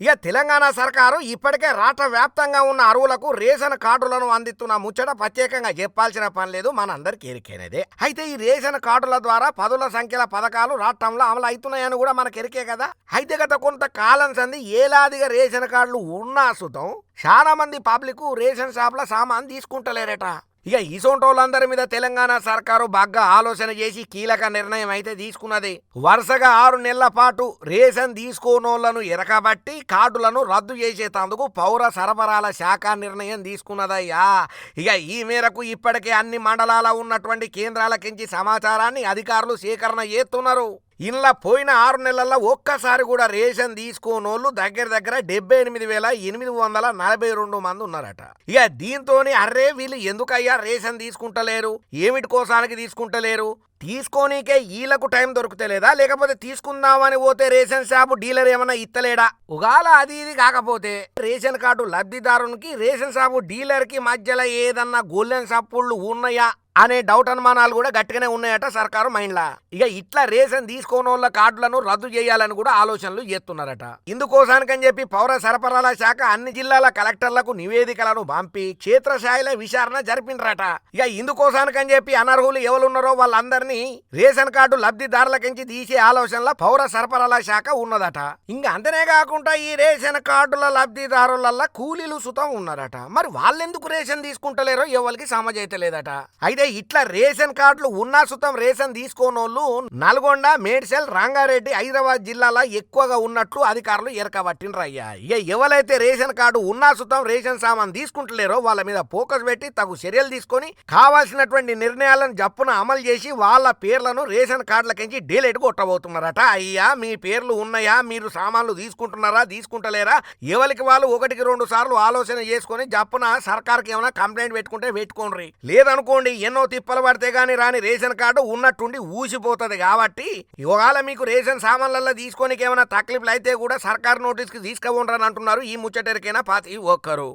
ఇక తెలంగాణ సర్కారు ఇప్పటికే రాష్ట్ర వ్యాప్తంగా ఉన్న అరువులకు రేషన్ కార్డులను అందిస్తున్న ముచ్చట ప్రత్యేకంగా చెప్పాల్సిన పని లేదు, మనందరికి ఎరికేనేదే. అయితే ఈ రేషన్ కార్డుల ద్వారా పదుల సంఖ్యల పథకాలు రాష్ట్రంలో అమలు అవుతున్నాయని కూడా మనకు ఎరికే కదా. అయితే గత కొంతకాలం సంది ఏలాదిగా రేషన్ కార్డులు ఉన్నా సుతం చాలా మంది పబ్లిక్ రేషన్ షాప్ల సామాన్ తీసుకుంటలేరట. ఇక ఇసోంటోళ్ళందరి మీద తెలంగాణ సర్కారు బాగా ఆలోచన చేసి కీలక నిర్ణయం అయితే తీసుకున్నది. వరుసగా 6 నెలల పాటు రేషన్ తీసుకోనోళ్లను ఎరకబట్టి కార్డులను రద్దు చేసేందుకు పౌర సరఫరాల శాఖ నిర్ణయం తీసుకున్నదయ్యా. ఇక ఈ మేరకు ఇప్పటికే అన్ని మండలాల ఉన్నటువంటి కేంద్రాలకించి సమాచారాన్ని అధికారులు సేకరణ చేస్తున్నారు. ఇలా పోయిన 6 నెలల్లో ఒక్కసారి కూడా రేషన్ తీసుకోనోళ్ళు దగ్గర 78,842 మంది ఉన్నారట. ఇక దీంతోని అర్రే వీళ్ళు ఎందుకయ్యా రేషన్ తీసుకుంటలేరు, ఏమిటి కోసానికి తీసుకుంటలేరు, తీసుకోనీకే వీళ్ళకు టైం దొరుకుతలేదా, లేకపోతే తీసుకుందామని పోతే రేషన్ షాపు డీలర్ ఏమన్నా ఇత్తలేడా, ఉగాల అది ఇది కాకపోతే రేషన్ కార్డు లబ్ధిదారునికి రేషన్ షాపు డీలర్ కి మధ్యలో ఏదన్నా గోల్డెన్ సప్పుళ్ళు ఉన్నాయా అనే డౌట్ అనుమానాలు కూడా గట్టిగానే ఉన్నాయట సర్కారు మైండ్లా. ఇక ఇట్లా రేషన్ తీసుకోనోళ్ళ కార్డులను రద్దు చేయాలని కూడా ఆలోచనలు చేస్తున్నారట. ఇందుకోసానికని చెప్పి పౌర సరఫరాల శాఖ అన్ని జిల్లాల కలెక్టర్లకు నివేదికలను పంపి క్షేత్రస్థాయిలో విచారణ జరిపినరట. ఇక ఇందుకోసానికని చెప్పి అనర్హులు ఎవరున్నారో వాళ్ళందరినీ రేషన్ కార్డు లబ్ధిదారులకించి తీసే ఆలోచనలో పౌర సరఫరాల శాఖ ఉన్నదట. ఇంకా అంతనే కాకుండా ఈ రేషన్ కార్డుల లబ్ధిదారుల కూలీలు సుతం ఉన్నారట. మరి వాళ్ళెందుకు రేషన్ తీసుకుంటలేరో ఎవరికి సమజైతలేదట. అయితే ఇట్లా రేషన్ కార్డులు ఉన్నా సుతం రేషన్ తీసుకోనోళ్ళు నల్గొండ, మేడ్చల్, రంగారెడ్డి, హైదరాబాద్ జిల్లాలో ఎక్కువగా ఉన్నట్లు అధికారులు ఎరకబట్టినరయ్యా. ఇక ఎవరైతే రేషన్ కార్డు ఉన్నా సుతం రేషన్ సామాన్ తీసుకుంటలేరో వాళ్ళ మీద ఫోకస్ పెట్టి తగు చర్యలు తీసుకొని కావాల్సినటువంటి నిర్ణయాలను జప్పున అమలు చేసి వాళ్ళ పేర్లను రేషన్ కార్డులకించి డీలేట్ కొట్టబోతున్నారట. అయ్యా మీ పేర్లు ఉన్నాయా, మీరు సామాన్లు తీసుకుంటున్నారా, తీసుకుంటలేరా, ఎవరికి వాళ్ళు 1-2 సార్లు ఆలోచన చేసుకుని జప్పున సర్కార్కి ఏమైనా కంప్లైంట్ పెట్టుకుంటే పెట్టుకోండి. లేదనుకోండి ఎన్నో తిప్పలు పడితే గానీ రాని రేషన్ కార్డు ఉన్నట్టుండి ఊసిపోతుంది. కాబట్టి ఇవాళ మీకు రేషన్ సామాన్లలో తీసుకోనికి ఏమైనా తక్లీఫ్లు అయితే కూడా సర్కారు నోటీస్కి తీసుకుపోండి అంటున్నారు ఈ ముచ్చటరికైనా పాతి ఒక్కరు.